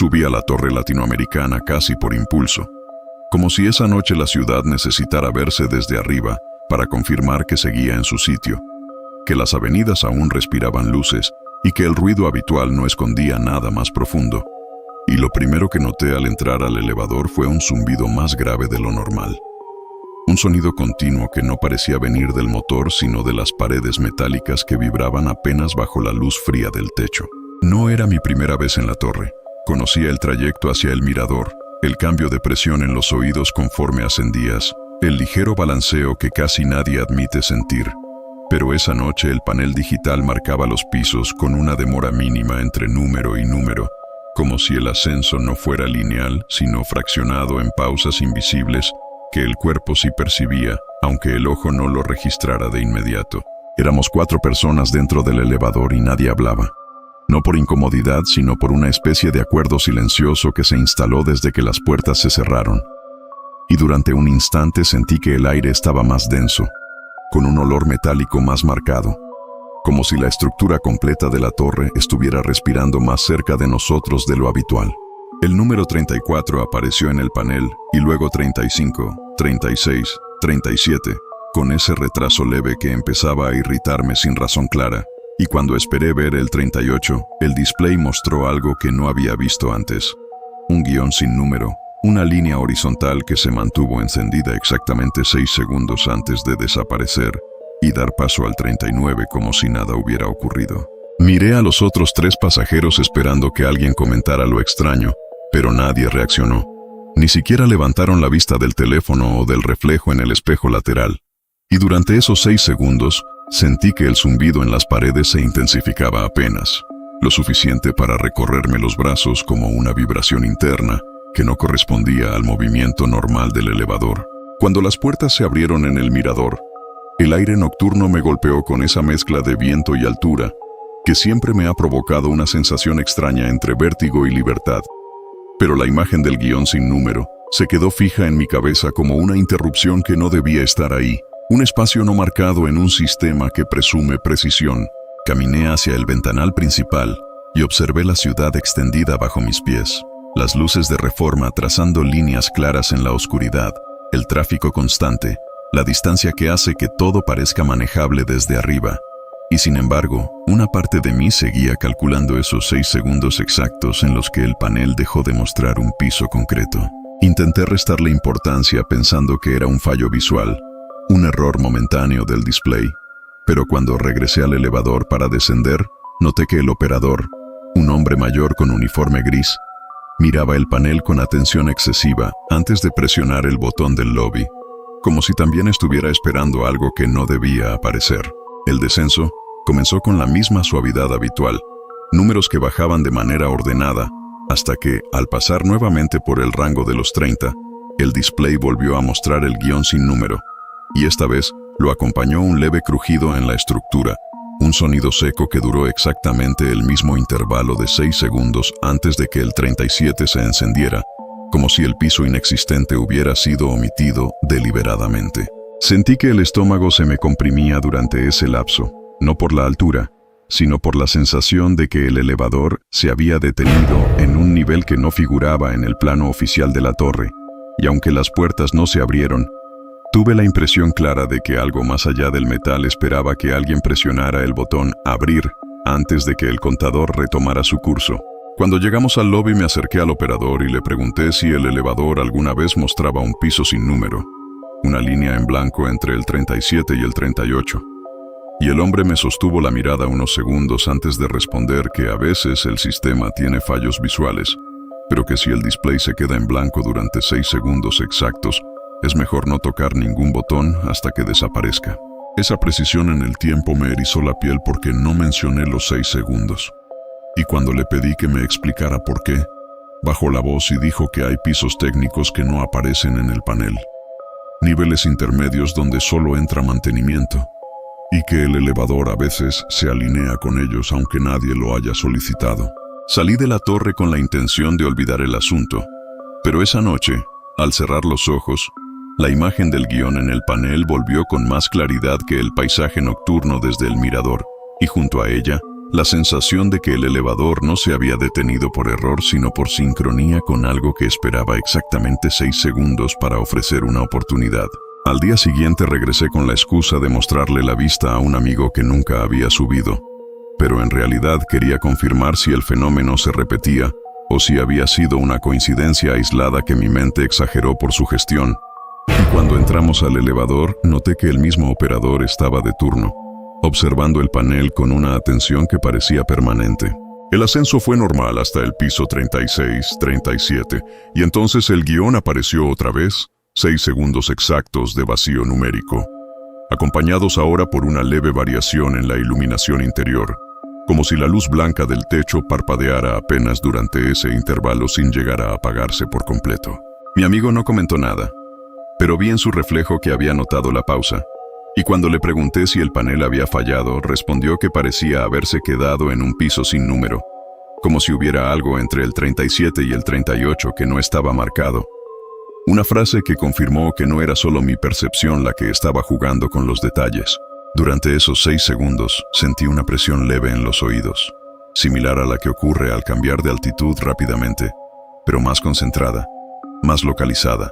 Subí a la torre latinoamericana casi por impulso, como si esa noche la ciudad necesitara verse desde arriba para confirmar que seguía en su sitio, que las avenidas aún respiraban luces y que el ruido habitual no escondía nada más profundo. Y lo primero que noté al entrar al elevador fue un zumbido más grave de lo normal. Un sonido continuo que no parecía venir del motor sino de las paredes metálicas que vibraban apenas bajo la luz fría del techo. No era mi primera vez en la torre. Conocía el trayecto hacia el mirador, el cambio de presión en los oídos conforme ascendías, el ligero balanceo que casi nadie admite sentir. Pero esa noche el panel digital marcaba los pisos con una demora mínima entre número y número, como si el ascenso no fuera lineal, sino fraccionado en pausas invisibles que el cuerpo sí percibía, aunque el ojo no lo registrara de inmediato. Éramos 4 personas dentro del elevador y nadie hablaba. No por incomodidad, sino por una especie de acuerdo silencioso que se instaló desde que las puertas se cerraron. Y durante un instante sentí que el aire estaba más denso, con un olor metálico más marcado, como si la estructura completa de la torre estuviera respirando más cerca de nosotros de lo habitual. El número 34 apareció en el panel, y luego 35, 36, 37, con ese retraso leve que empezaba a irritarme sin razón clara, y cuando esperé ver el 38, el display mostró algo que no había visto antes. Un guión sin número, una línea horizontal que se mantuvo encendida exactamente 6 segundos antes de desaparecer y dar paso al 39 como si nada hubiera ocurrido. Miré a los otros 3 pasajeros esperando que alguien comentara lo extraño, pero nadie reaccionó. Ni siquiera levantaron la vista del teléfono o del reflejo en el espejo lateral. Y durante esos 6 segundos, sentí que el zumbido en las paredes se intensificaba apenas, lo suficiente para recorrerme los brazos como una vibración interna que no correspondía al movimiento normal del elevador. Cuando las puertas se abrieron en el mirador, el aire nocturno me golpeó con esa mezcla de viento y altura que siempre me ha provocado una sensación extraña entre vértigo y libertad. Pero la imagen del guión sin número se quedó fija en mi cabeza como una interrupción que no debía estar ahí, un espacio no marcado en un sistema que presume precisión. Caminé hacia el ventanal principal y observé la ciudad extendida bajo mis pies, las luces de Reforma trazando líneas claras en la oscuridad, el tráfico constante, la distancia que hace que todo parezca manejable desde arriba. Y sin embargo, una parte de mí seguía calculando esos 6 segundos exactos en los que el panel dejó de mostrar un piso concreto. Intenté restarle importancia pensando que era un fallo visual, un error momentáneo del display, pero cuando regresé al elevador para descender, noté que el operador, un hombre mayor con uniforme gris, miraba el panel con atención excesiva antes de presionar el botón del lobby, como si también estuviera esperando algo que no debía aparecer. El descenso comenzó con la misma suavidad habitual, números que bajaban de manera ordenada, hasta que, al pasar nuevamente por el rango de los 30, el display volvió a mostrar el guión sin número, y esta vez lo acompañó un leve crujido en la estructura, un sonido seco que duró exactamente el mismo intervalo de 6 segundos antes de que el 37 se encendiera, como si el piso inexistente hubiera sido omitido deliberadamente. Sentí que el estómago se me comprimía durante ese lapso, no por la altura, sino por la sensación de que el elevador se había detenido en un nivel que no figuraba en el plano oficial de la torre, y aunque las puertas no se abrieron, tuve la impresión clara de que algo más allá del metal esperaba que alguien presionara el botón «Abrir» antes de que el contador retomara su curso. Cuando llegamos al lobby me acerqué al operador y le pregunté si el elevador alguna vez mostraba un piso sin número, una línea en blanco entre el 37 y el 38. Y el hombre me sostuvo la mirada unos segundos antes de responder que a veces el sistema tiene fallos visuales, pero que si el display se queda en blanco durante 6 segundos exactos, es mejor no tocar ningún botón hasta que desaparezca. Esa precisión en el tiempo me erizó la piel porque no mencioné los 6 segundos. Y cuando le pedí que me explicara por qué, bajó la voz y dijo que hay pisos técnicos que no aparecen en el panel, niveles intermedios donde solo entra mantenimiento, y que el elevador a veces se alinea con ellos aunque nadie lo haya solicitado. Salí de la torre con la intención de olvidar el asunto, pero esa noche, al cerrar los ojos, la imagen del guión en el panel volvió con más claridad que el paisaje nocturno desde el mirador, y junto a ella, La sensación de que el elevador no se había detenido por error, sino por sincronía con algo que esperaba exactamente 6 segundos para ofrecer una oportunidad. Al día siguiente regresé con la excusa de mostrarle la vista a un amigo que nunca había subido, pero en realidad quería confirmar si el fenómeno se repetía o si había sido una coincidencia aislada que mi mente exageró por su gestión. Y cuando entramos al elevador, noté que el mismo operador estaba de turno, observando el panel con una atención que parecía permanente. El ascenso fue normal hasta el piso 36, 37, y entonces el guión apareció otra vez, 6 segundos exactos de vacío numérico, acompañados ahora por una leve variación en la iluminación interior, como si la luz blanca del techo parpadeara apenas durante ese intervalo sin llegar a apagarse por completo. Mi amigo no comentó nada, pero vi en su reflejo que había notado la pausa, y cuando le pregunté si el panel había fallado, respondió que parecía haberse quedado en un piso sin número, como si hubiera algo entre el 37 y el 38 que no estaba marcado. Una frase que confirmó que no era solo mi percepción la que estaba jugando con los detalles. Durante esos 6 segundos, sentí una presión leve en los oídos, similar a la que ocurre al cambiar de altitud rápidamente, pero más concentrada, más localizada,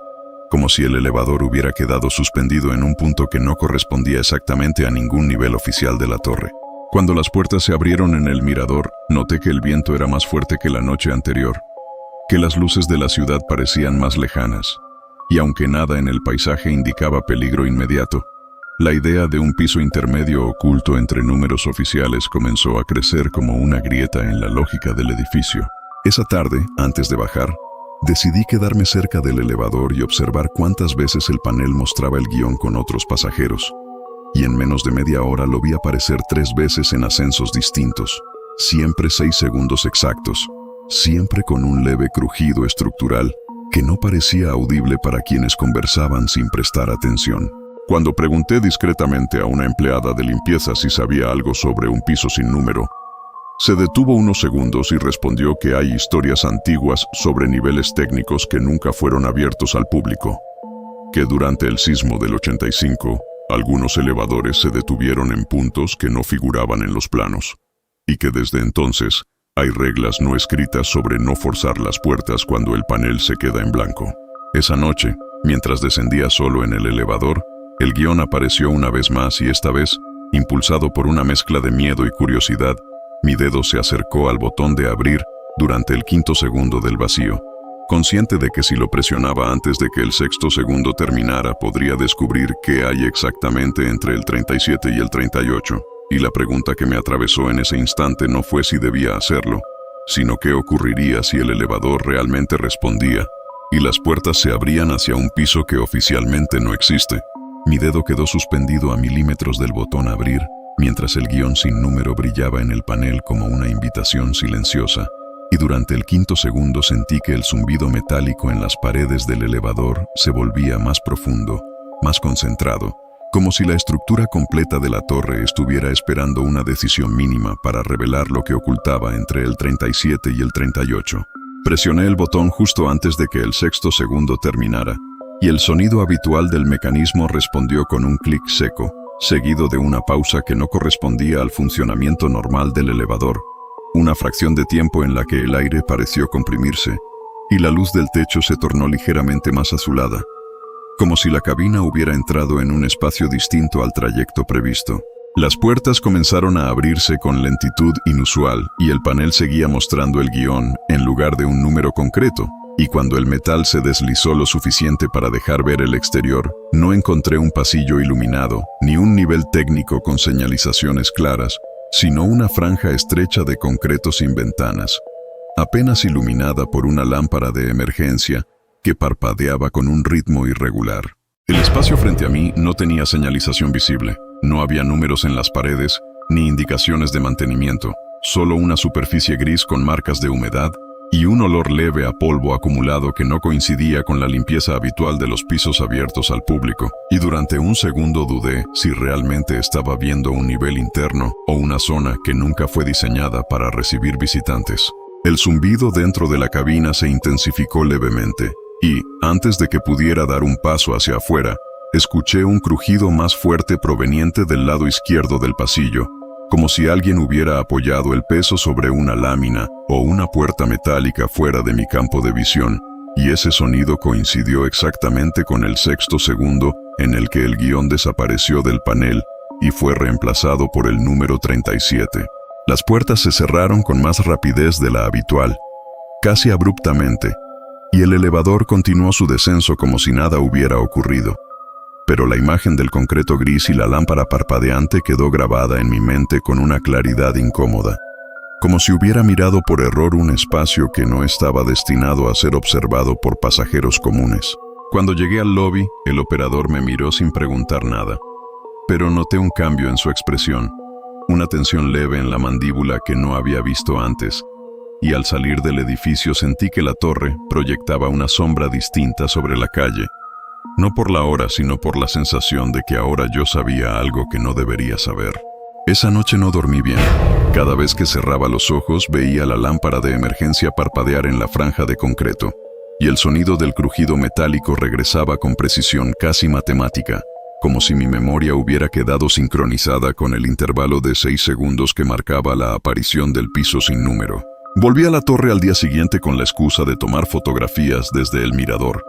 como si el elevador hubiera quedado suspendido en un punto que no correspondía exactamente a ningún nivel oficial de la torre. Cuando las puertas se abrieron en el mirador, noté que el viento era más fuerte que la noche anterior, que las luces de la ciudad parecían más lejanas, y aunque nada en el paisaje indicaba peligro inmediato, la idea de un piso intermedio oculto entre números oficiales comenzó a crecer como una grieta en la lógica del edificio. Esa tarde, antes de bajar, decidí quedarme cerca del elevador y observar cuántas veces el panel mostraba el guión con otros pasajeros. Y en menos de media hora lo vi aparecer 3 veces en ascensos distintos, siempre 6 segundos exactos, siempre con un leve crujido estructural que no parecía audible para quienes conversaban sin prestar atención. Cuando pregunté discretamente a una empleada de limpieza si sabía algo sobre un piso sin número, se detuvo unos segundos y respondió que hay historias antiguas sobre niveles técnicos que nunca fueron abiertos al público, que durante el sismo del 85, algunos elevadores se detuvieron en puntos que no figuraban en los planos, y que desde entonces hay reglas no escritas sobre no forzar las puertas cuando el panel se queda en blanco. Esa noche, mientras descendía solo en el elevador, el guión apareció una vez más y esta vez, impulsado por una mezcla de miedo y curiosidad, mi dedo se acercó al botón de abrir durante el 5.º segundo del vacío, consciente de que si lo presionaba antes de que el 6.º segundo terminara podría descubrir qué hay exactamente entre el 37 y el 38, y la pregunta que me atravesó en ese instante no fue si debía hacerlo, sino qué ocurriría si el elevador realmente respondía, y las puertas se abrían hacia un piso que oficialmente no existe. Mi dedo quedó suspendido a milímetros del botón abrir, mientras el guión sin número brillaba en el panel como una invitación silenciosa, y durante el 5.º segundo sentí que el zumbido metálico en las paredes del elevador se volvía más profundo, más concentrado, como si la estructura completa de la torre estuviera esperando una decisión mínima para revelar lo que ocultaba entre el 37 y el 38. Presioné el botón justo antes de que el 6.º segundo terminara, y el sonido habitual del mecanismo respondió con un clic seco, seguido de una pausa que no correspondía al funcionamiento normal del elevador, una fracción de tiempo en la que el aire pareció comprimirse, y la luz del techo se tornó ligeramente más azulada, como si la cabina hubiera entrado en un espacio distinto al trayecto previsto. Las puertas comenzaron a abrirse con lentitud inusual y el panel seguía mostrando el guión en lugar de un número concreto, y cuando el metal se deslizó lo suficiente para dejar ver el exterior, no encontré un pasillo iluminado, ni un nivel técnico con señalizaciones claras, sino una franja estrecha de concreto sin ventanas, apenas iluminada por una lámpara de emergencia que parpadeaba con un ritmo irregular. El espacio frente a mí no tenía señalización visible, no había números en las paredes, ni indicaciones de mantenimiento, solo una superficie gris con marcas de humedad y un olor leve a polvo acumulado que no coincidía con la limpieza habitual de los pisos abiertos al público, y durante un segundo dudé si realmente estaba viendo un nivel interno o una zona que nunca fue diseñada para recibir visitantes. El zumbido dentro de la cabina se intensificó levemente, y, antes de que pudiera dar un paso hacia afuera, escuché un crujido más fuerte proveniente del lado izquierdo del pasillo, como si alguien hubiera apoyado el peso sobre una lámina o una puerta metálica fuera de mi campo de visión, y ese sonido coincidió exactamente con el sexto segundo en el que el guión desapareció del panel y fue reemplazado por el número 37. Las puertas se cerraron con más rapidez de la habitual, casi abruptamente, y el elevador continuó su descenso como si nada hubiera ocurrido. Pero la imagen del concreto gris y la lámpara parpadeante quedó grabada en mi mente con una claridad incómoda, como si hubiera mirado por error un espacio que no estaba destinado a ser observado por pasajeros comunes. Cuando llegué al lobby, el operador me miró sin preguntar nada, pero noté un cambio en su expresión, una tensión leve en la mandíbula que no había visto antes, y al salir del edificio sentí que la torre proyectaba una sombra distinta sobre la calle, no por la hora, sino por la sensación de que ahora yo sabía algo que no debería saber. Esa noche no dormí bien. Cada vez que cerraba los ojos veía la lámpara de emergencia parpadear en la franja de concreto, y el sonido del crujido metálico regresaba con precisión casi matemática, como si mi memoria hubiera quedado sincronizada con el intervalo de 6 segundos que marcaba la aparición del piso sin número. Volví a la torre al día siguiente con la excusa de tomar fotografías desde el mirador,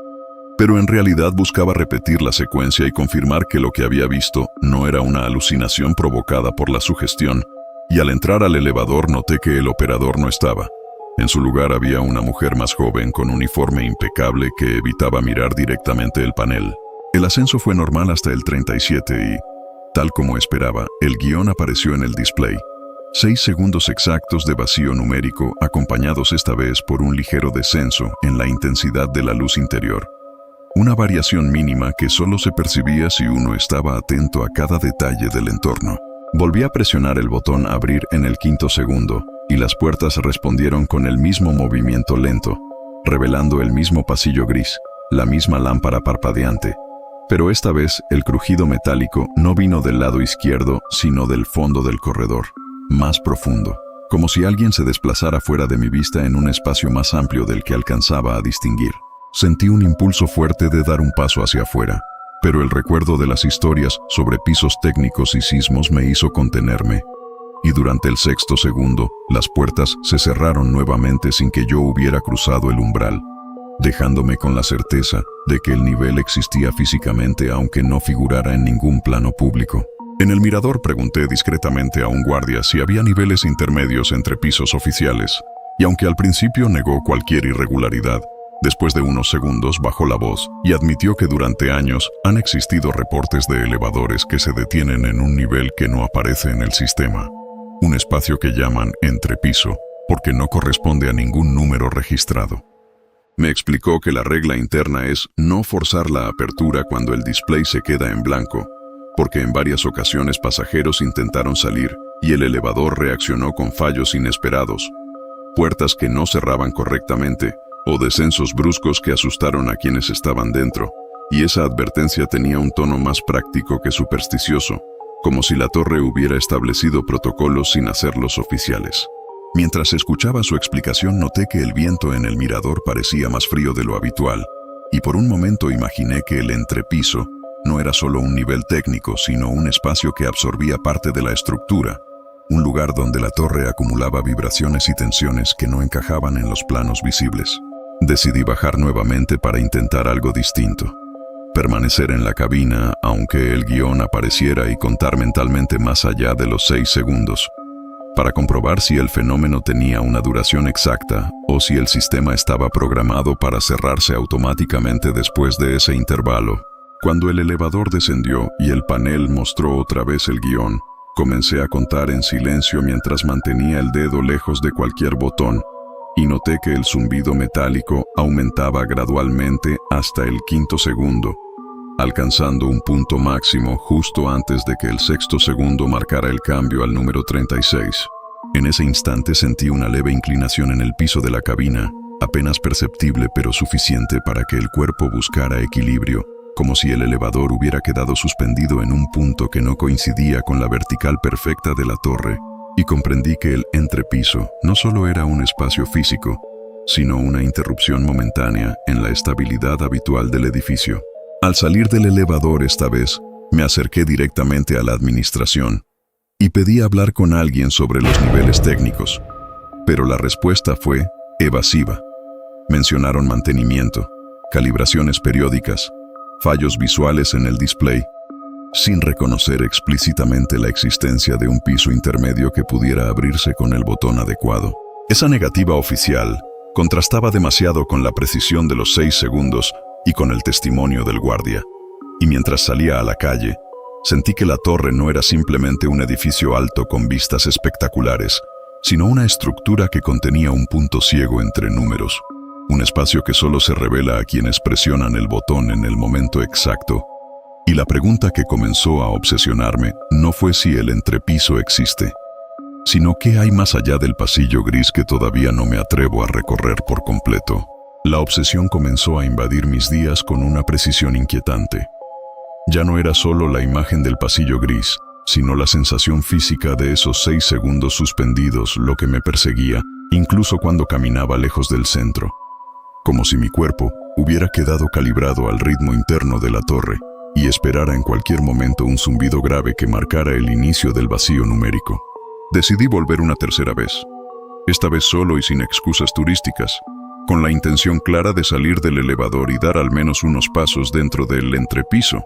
pero en realidad buscaba repetir la secuencia y confirmar que lo que había visto no era una alucinación provocada por la sugestión, y al entrar al elevador noté que el operador no estaba. En su lugar había una mujer más joven con uniforme impecable que evitaba mirar directamente el panel. El ascenso fue normal hasta el 37 y, tal como esperaba, el guión apareció en el display. 6 segundos exactos de vacío numérico, acompañados esta vez por un ligero descenso en la intensidad de la luz interior. Una variación mínima que solo se percibía si uno estaba atento a cada detalle del entorno. Volví a presionar el botón abrir en el 5º segundo, y las puertas respondieron con el mismo movimiento lento, revelando el mismo pasillo gris, la misma lámpara parpadeante. Pero esta vez el crujido metálico no vino del lado izquierdo, sino del fondo del corredor, más profundo, como si alguien se desplazara fuera de mi vista en un espacio más amplio del que alcanzaba a distinguir. Sentí un impulso fuerte de dar un paso hacia afuera, pero el recuerdo de las historias sobre pisos técnicos y sismos me hizo contenerme, y durante el 6º segundo, las puertas se cerraron nuevamente sin que yo hubiera cruzado el umbral, dejándome con la certeza de que el nivel existía físicamente aunque no figurara en ningún plano público. En el mirador pregunté discretamente a un guardia si había niveles intermedios entre pisos oficiales, y aunque al principio negó cualquier irregularidad, después de unos segundos bajó la voz y admitió que durante años han existido reportes de elevadores que se detienen en un nivel que no aparece en el sistema, un espacio que llaman entrepiso, porque no corresponde a ningún número registrado. Me explicó que la regla interna es no forzar la apertura cuando el display se queda en blanco, porque en varias ocasiones pasajeros intentaron salir y el elevador reaccionó con fallos inesperados, puertas que no cerraban correctamente, o descensos bruscos que asustaron a quienes estaban dentro, y esa advertencia tenía un tono más práctico que supersticioso, como si la torre hubiera establecido protocolos sin hacerlos oficiales. Mientras escuchaba su explicación noté que el viento en el mirador parecía más frío de lo habitual, y por un momento imaginé que el entrepiso no era solo un nivel técnico, sino un espacio que absorbía parte de la estructura, un lugar donde la torre acumulaba vibraciones y tensiones que no encajaban en los planos visibles. Decidí bajar nuevamente para intentar algo distinto. Permanecer en la cabina, aunque el guión apareciera, y contar mentalmente más allá de los 6 segundos, para comprobar si el fenómeno tenía una duración exacta o si el sistema estaba programado para cerrarse automáticamente después de ese intervalo. Cuando el elevador descendió y el panel mostró otra vez el guión, comencé a contar en silencio mientras mantenía el dedo lejos de cualquier botón, y noté que el zumbido metálico aumentaba gradualmente hasta el 5º segundo, alcanzando un punto máximo justo antes de que el 6º segundo marcara el cambio al número 36. En ese instante sentí una leve inclinación en el piso de la cabina, apenas perceptible pero suficiente para que el cuerpo buscara equilibrio, como si el elevador hubiera quedado suspendido en un punto que no coincidía con la vertical perfecta de la torre, y comprendí que el entrepiso no solo era un espacio físico, sino una interrupción momentánea en la estabilidad habitual del edificio. Al salir del elevador esta vez, me acerqué directamente a la administración, y pedí hablar con alguien sobre los niveles técnicos, pero la respuesta fue evasiva. Mencionaron mantenimiento, calibraciones periódicas, fallos visuales en el display, sin reconocer explícitamente la existencia de un piso intermedio que pudiera abrirse con el botón adecuado. Esa negativa oficial contrastaba demasiado con la precisión de los 6 segundos y con el testimonio del guardia. Y mientras salía a la calle, sentí que la torre no era simplemente un edificio alto con vistas espectaculares, sino una estructura que contenía un punto ciego entre números, un espacio que solo se revela a quienes presionan el botón en el momento exacto. Y la pregunta que comenzó a obsesionarme no fue si el entrepiso existe, sino qué hay más allá del pasillo gris que todavía no me atrevo a recorrer por completo. La obsesión comenzó a invadir mis días con una precisión inquietante. Ya no era solo la imagen del pasillo gris, sino la sensación física de esos 6 segundos suspendidos lo que me perseguía, incluso cuando caminaba lejos del centro. Como si mi cuerpo hubiera quedado calibrado al ritmo interno de la torre y esperara en cualquier momento un zumbido grave que marcara el inicio del vacío numérico. Decidí volver una tercera vez, esta vez solo y sin excusas turísticas, con la intención clara de salir del elevador y dar al menos unos pasos dentro del entrepiso,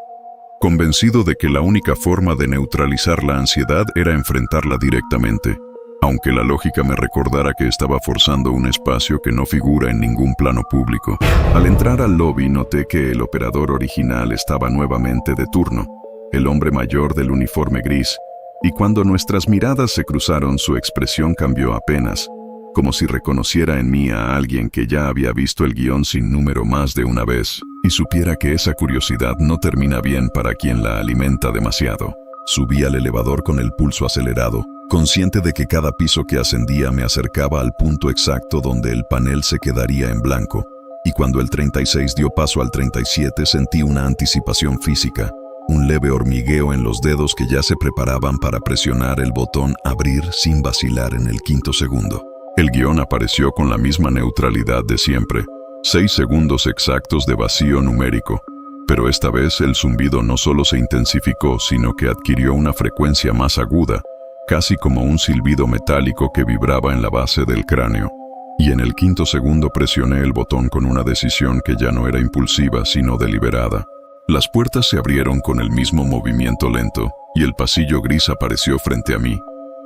convencido de que la única forma de neutralizar la ansiedad era enfrentarla directamente, aunque la lógica me recordara que estaba forzando un espacio que no figura en ningún plano público. Al entrar al lobby noté que el operador original estaba nuevamente de turno, el hombre mayor del uniforme gris, y cuando nuestras miradas se cruzaron su expresión cambió apenas, como si reconociera en mí a alguien que ya había visto el guión sin número más de una vez, y supiera que esa curiosidad no termina bien para quien la alimenta demasiado. Subí al elevador con el pulso acelerado, consciente de que cada piso que ascendía me acercaba al punto exacto donde el panel se quedaría en blanco, y cuando el 36 dio paso al 37 sentí una anticipación física, un leve hormigueo en los dedos que ya se preparaban para presionar el botón abrir sin vacilar en el 5º segundo. El guión apareció con la misma neutralidad de siempre, 6 segundos exactos de vacío numérico, pero esta vez el zumbido no solo se intensificó, sino que adquirió una frecuencia más aguda, casi como un silbido metálico que vibraba en la base del cráneo. Y en el 5º segundo presioné el botón con una decisión que ya no era impulsiva, sino deliberada. Las puertas se abrieron con el mismo movimiento lento, y el pasillo gris apareció frente a mí,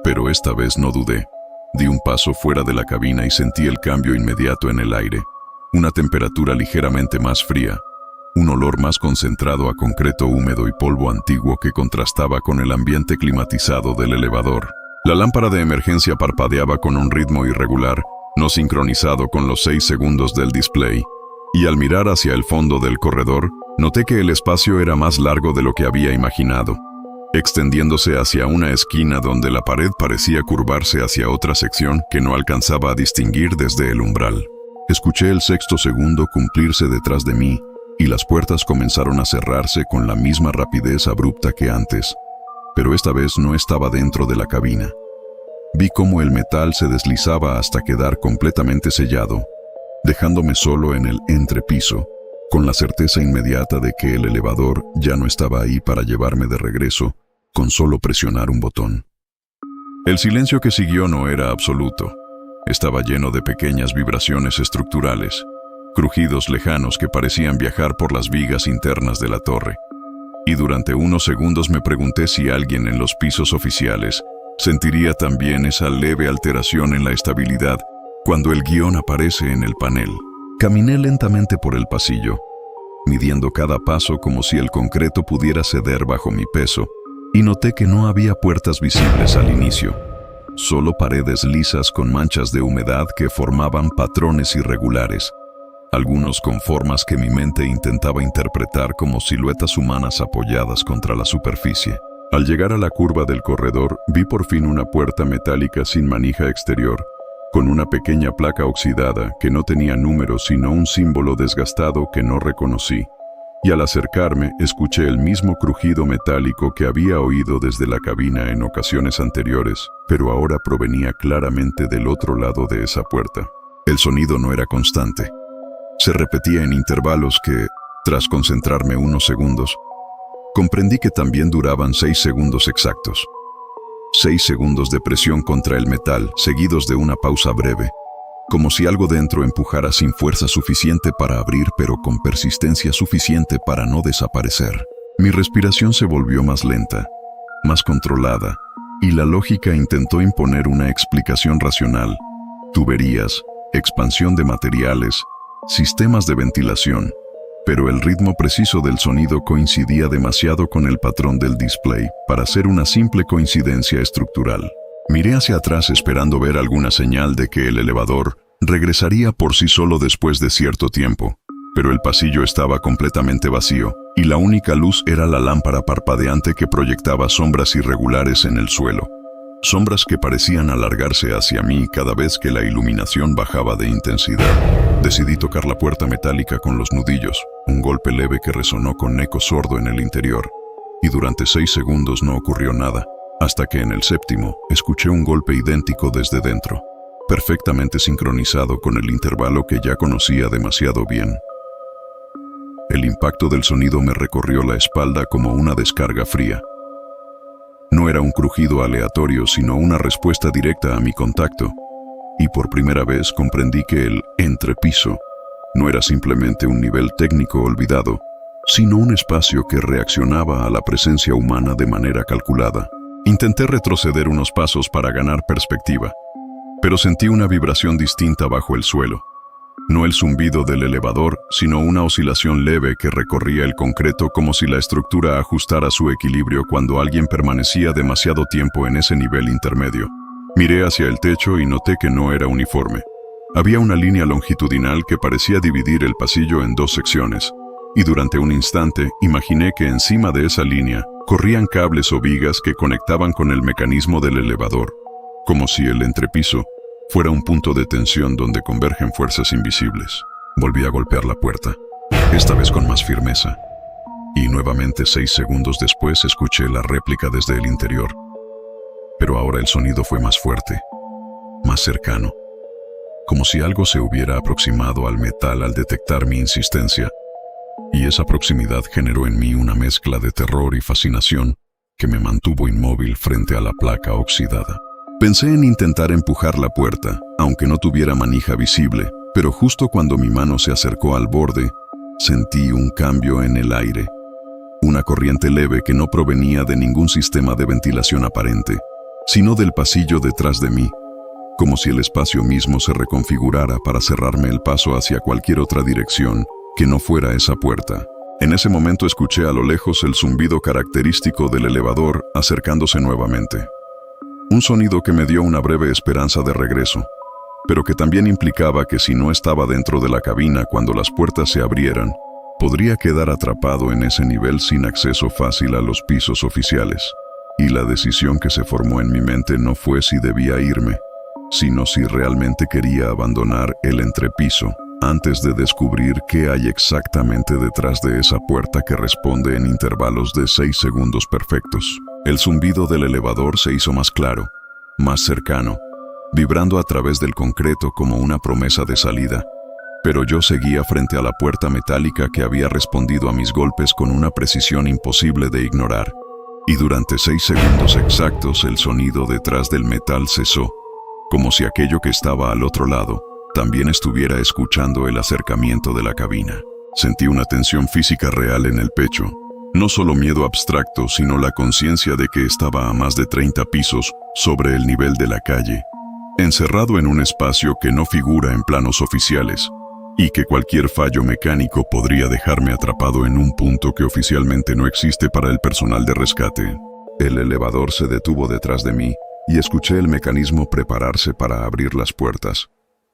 pero esta vez no dudé. Di un paso fuera de la cabina y sentí el cambio inmediato en el aire. Una temperatura ligeramente más fría, un olor más concentrado a concreto húmedo y polvo antiguo que contrastaba con el ambiente climatizado del elevador. La lámpara de emergencia parpadeaba con un ritmo irregular, no sincronizado con los 6 segundos del display, y al mirar hacia el fondo del corredor, noté que el espacio era más largo de lo que había imaginado, extendiéndose hacia una esquina donde la pared parecía curvarse hacia otra sección que no alcanzaba a distinguir desde el umbral. Escuché el 6º segundo cumplirse detrás de mí, y las puertas comenzaron a cerrarse con la misma rapidez abrupta que antes, pero esta vez no estaba dentro de la cabina. Vi cómo el metal se deslizaba hasta quedar completamente sellado, dejándome solo en el entrepiso, con la certeza inmediata de que el elevador ya no estaba ahí para llevarme de regreso, con solo presionar un botón. El silencio que siguió no era absoluto. Estaba lleno de pequeñas vibraciones estructurales, crujidos lejanos que parecían viajar por las vigas internas de la torre. Y durante unos segundos me pregunté si alguien en los pisos oficiales sentiría también esa leve alteración en la estabilidad cuando el guión aparece en el panel. Caminé lentamente por el pasillo, midiendo cada paso como si el concreto pudiera ceder bajo mi peso, y noté que no había puertas visibles al inicio, solo paredes lisas con manchas de humedad que formaban patrones irregulares, algunos con formas que mi mente intentaba interpretar como siluetas humanas apoyadas contra la superficie. Al llegar a la curva del corredor, vi por fin una puerta metálica sin manija exterior, con una pequeña placa oxidada que no tenía números sino un símbolo desgastado que no reconocí, y al acercarme escuché el mismo crujido metálico que había oído desde la cabina en ocasiones anteriores, pero ahora provenía claramente del otro lado de esa puerta. El sonido no era constante. Se repetía en intervalos que, tras concentrarme unos segundos, comprendí que también duraban 6 segundos exactos. 6 segundos de presión contra el metal, seguidos de una pausa breve, como si algo dentro empujara sin fuerza suficiente para abrir, pero con persistencia suficiente para no desaparecer. Mi respiración se volvió más lenta, más controlada, y la lógica intentó imponer una explicación racional. Tuberías, expansión de materiales, sistemas de ventilación, pero el ritmo preciso del sonido coincidía demasiado con el patrón del display para ser una simple coincidencia estructural. Miré hacia atrás esperando ver alguna señal de que el elevador regresaría por sí solo después de cierto tiempo, pero el pasillo estaba completamente vacío, y la única luz era la lámpara parpadeante que proyectaba sombras irregulares en el suelo. Sombras que parecían alargarse hacia mí cada vez que la iluminación bajaba de intensidad. Decidí tocar la puerta metálica con los nudillos, un golpe leve que resonó con eco sordo en el interior, y durante 6 segundos no ocurrió nada, hasta que en el 7º escuché un golpe idéntico desde dentro, perfectamente sincronizado con el intervalo que ya conocía demasiado bien. El impacto del sonido me recorrió la espalda como una descarga fría. No era un crujido aleatorio, sino una respuesta directa a mi contacto, y por primera vez comprendí que el entrepiso no era simplemente un nivel técnico olvidado, sino un espacio que reaccionaba a la presencia humana de manera calculada. Intenté retroceder unos pasos para ganar perspectiva, pero sentí una vibración distinta bajo el suelo. No el zumbido del elevador, sino una oscilación leve que recorría el concreto como si la estructura ajustara su equilibrio cuando alguien permanecía demasiado tiempo en ese nivel intermedio. Miré hacia el techo y noté que no era uniforme. Había una línea longitudinal que parecía dividir el pasillo en 2 secciones, y durante un instante imaginé que encima de esa línea corrían cables o vigas que conectaban con el mecanismo del elevador, como si el entrepiso fuera un punto de tensión donde convergen fuerzas invisibles. Volví a golpear la puerta, esta vez con más firmeza, y nuevamente 6 segundos después escuché la réplica desde el interior. Pero ahora el sonido fue más fuerte, más cercano, como si algo se hubiera aproximado al metal al detectar mi insistencia, y esa proximidad generó en mí una mezcla de terror y fascinación que me mantuvo inmóvil frente a la placa oxidada. Pensé en intentar empujar la puerta, aunque no tuviera manija visible, pero justo cuando mi mano se acercó al borde, sentí un cambio en el aire. Una corriente leve que no provenía de ningún sistema de ventilación aparente, sino del pasillo detrás de mí, como si el espacio mismo se reconfigurara para cerrarme el paso hacia cualquier otra dirección que no fuera esa puerta. En ese momento escuché a lo lejos el zumbido característico del elevador acercándose nuevamente. Un sonido que me dio una breve esperanza de regreso, pero que también implicaba que si no estaba dentro de la cabina cuando las puertas se abrieran, podría quedar atrapado en ese nivel sin acceso fácil a los pisos oficiales. Y la decisión que se formó en mi mente no fue si debía irme, sino si realmente quería abandonar el entrepiso antes de descubrir qué hay exactamente detrás de esa puerta que responde en intervalos de 6 segundos perfectos. El zumbido del elevador se hizo más claro, más cercano, vibrando a través del concreto como una promesa de salida, pero yo seguía frente a la puerta metálica que había respondido a mis golpes con una precisión imposible de ignorar, y durante 6 segundos exactos el sonido detrás del metal cesó, como si aquello que estaba al otro lado también estuviera escuchando el acercamiento de la cabina. Sentí una tensión física real en el pecho. No solo miedo abstracto, sino la conciencia de que estaba a más de 30 pisos sobre el nivel de la calle, encerrado en un espacio que no figura en planos oficiales, y que cualquier fallo mecánico podría dejarme atrapado en un punto que oficialmente no existe para el personal de rescate. El elevador se detuvo detrás de mí, y escuché el mecanismo prepararse para abrir las puertas.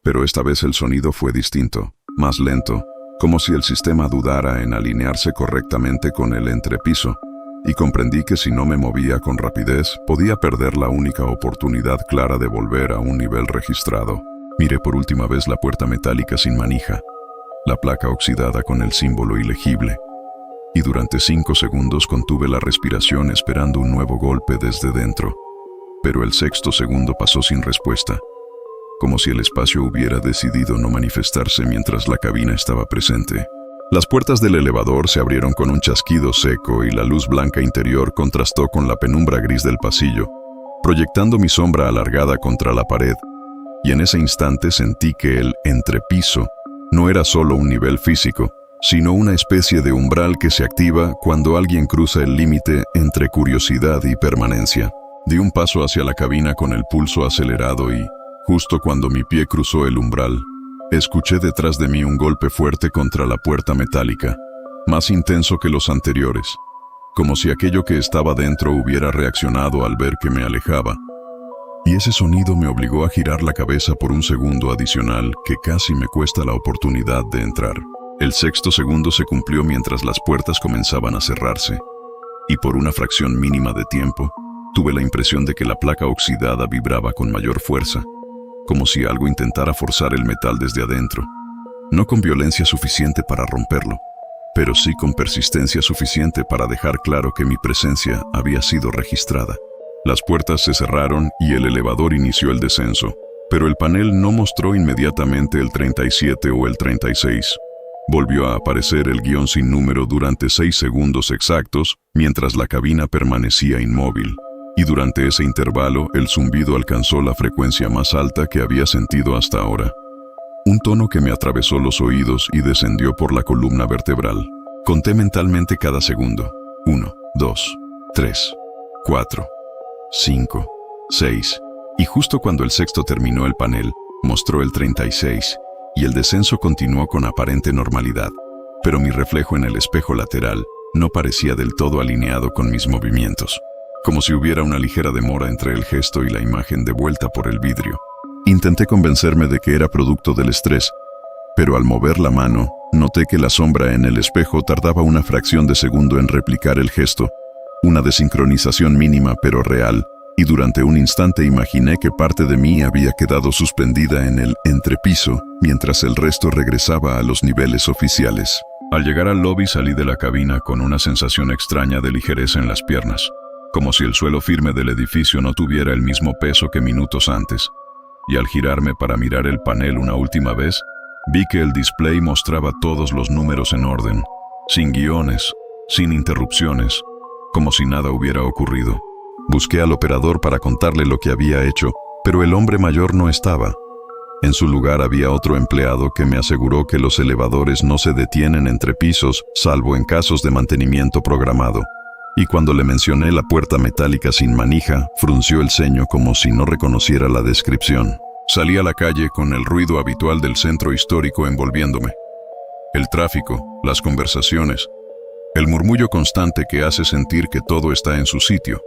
Pero esta vez el sonido fue distinto, más lento, como si el sistema dudara en alinearse correctamente con el entrepiso, y comprendí que si no me movía con rapidez, podía perder la única oportunidad clara de volver a un nivel registrado. Miré por última vez la puerta metálica sin manija, la placa oxidada con el símbolo ilegible, y durante 5 segundos contuve la respiración esperando un nuevo golpe desde dentro. Pero el 6º segundo pasó sin respuesta, como si el espacio hubiera decidido no manifestarse mientras la cabina estaba presente. Las puertas del elevador se abrieron con un chasquido seco y la luz blanca interior contrastó con la penumbra gris del pasillo, proyectando mi sombra alargada contra la pared, y en ese instante sentí que el entrepiso no era solo un nivel físico, sino una especie de umbral que se activa cuando alguien cruza el límite entre curiosidad y permanencia. Di un paso hacia la cabina con el pulso acelerado y, justo cuando mi pie cruzó el umbral, escuché detrás de mí un golpe fuerte contra la puerta metálica, más intenso que los anteriores, como si aquello que estaba dentro hubiera reaccionado al ver que me alejaba. Y ese sonido me obligó a girar la cabeza por un segundo adicional que casi me cuesta la oportunidad de entrar. El sexto segundo se cumplió mientras las puertas comenzaban a cerrarse, y por una fracción mínima de tiempo, tuve la impresión de que la placa oxidada vibraba con mayor fuerza, como si algo intentara forzar el metal desde adentro, no con violencia suficiente para romperlo, pero sí con persistencia suficiente para dejar claro que mi presencia había sido registrada. Las puertas se cerraron y el elevador inició el descenso, pero el panel no mostró inmediatamente el 37 o el 36. Volvió a aparecer el guión sin número durante 6 segundos exactos, mientras la cabina permanecía inmóvil, y durante ese intervalo el zumbido alcanzó la frecuencia más alta que había sentido hasta ahora. Un tono que me atravesó los oídos y descendió por la columna vertebral. Conté mentalmente cada segundo. 1, 2, 3, 4, 5, 6. Y justo cuando el sexto terminó el panel, mostró el 36, y el descenso continuó con aparente normalidad. Pero mi reflejo en el espejo lateral no parecía del todo alineado con mis movimientos, como si hubiera una ligera demora entre el gesto y la imagen de vuelta por el vidrio. Intenté convencerme de que era producto del estrés, pero al mover la mano, noté que la sombra en el espejo tardaba una fracción de segundo en replicar el gesto, una desincronización mínima pero real, y durante un instante imaginé que parte de mí había quedado suspendida en el entrepiso, mientras el resto regresaba a los niveles oficiales. Al llegar al lobby salí de la cabina con una sensación extraña de ligereza en las piernas, como si el suelo firme del edificio no tuviera el mismo peso que minutos antes. Y al girarme para mirar el panel una última vez, vi que el display mostraba todos los números en orden, sin guiones, sin interrupciones, como si nada hubiera ocurrido. Busqué al operador para contarle lo que había hecho, pero el hombre mayor no estaba. En su lugar había otro empleado que me aseguró que los elevadores no se detienen entre pisos, salvo en casos de mantenimiento programado. Y cuando le mencioné la puerta metálica sin manija, frunció el ceño como si no reconociera la descripción. Salí a la calle con el ruido habitual del centro histórico envolviéndome. El tráfico, las conversaciones, el murmullo constante que hace sentir que todo está en su sitio.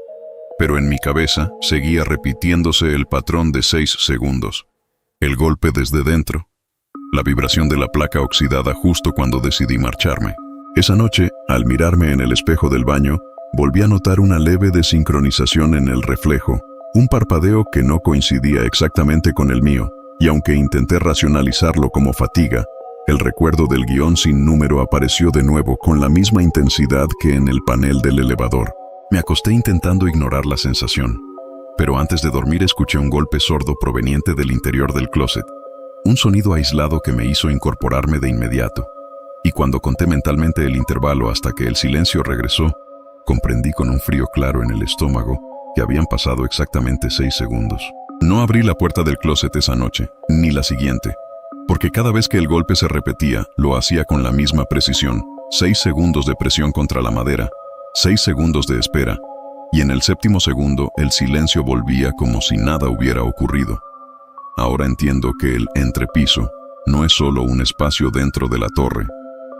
Pero en mi cabeza seguía repitiéndose el patrón de 6 segundos. El golpe desde dentro. La vibración de la placa oxidada justo cuando decidí marcharme. Esa noche, al mirarme en el espejo del baño, volví a notar una leve desincronización en el reflejo, un parpadeo que no coincidía exactamente con el mío, y aunque intenté racionalizarlo como fatiga, el recuerdo del guión sin número apareció de nuevo con la misma intensidad que en el panel del elevador. Me acosté intentando ignorar la sensación, pero antes de dormir escuché un golpe sordo proveniente del interior del closet, un sonido aislado que me hizo incorporarme de inmediato, y cuando conté mentalmente el intervalo hasta que el silencio regresó, comprendí con un frío claro en el estómago que habían pasado exactamente 6 segundos. No abrí la puerta del closet esa noche, ni la siguiente, porque cada vez que el golpe se repetía, lo hacía con la misma precisión. 6 segundos de presión contra la madera, 6 segundos de espera, y en el 7º segundo el silencio volvía como si nada hubiera ocurrido. Ahora entiendo que el entrepiso no es solo un espacio dentro de la torre,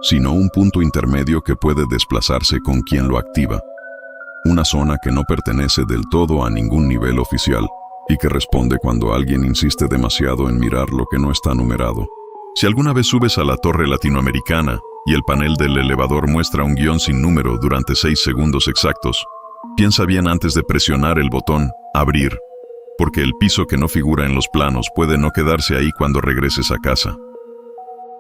sino un punto intermedio que puede desplazarse con quien lo activa. Una zona que no pertenece del todo a ningún nivel oficial y que responde cuando alguien insiste demasiado en mirar lo que no está numerado. Si alguna vez subes a la torre latinoamericana y el panel del elevador muestra un guión sin número durante 6 segundos exactos, piensa bien antes de presionar el botón abrir, porque el piso que no figura en los planos puede no quedarse ahí cuando regreses a casa.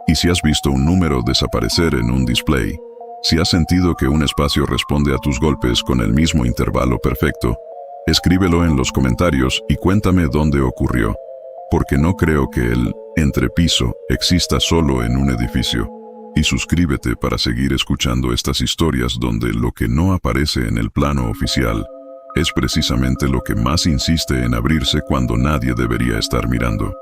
Y si has visto un número desaparecer en un display, si has sentido que un espacio responde a tus golpes con el mismo intervalo perfecto, escríbelo en los comentarios y cuéntame dónde ocurrió, porque no creo que el entrepiso exista solo en un edificio. Y suscríbete para seguir escuchando estas historias donde lo que no aparece en el plano oficial es precisamente lo que más insiste en abrirse cuando nadie debería estar mirando.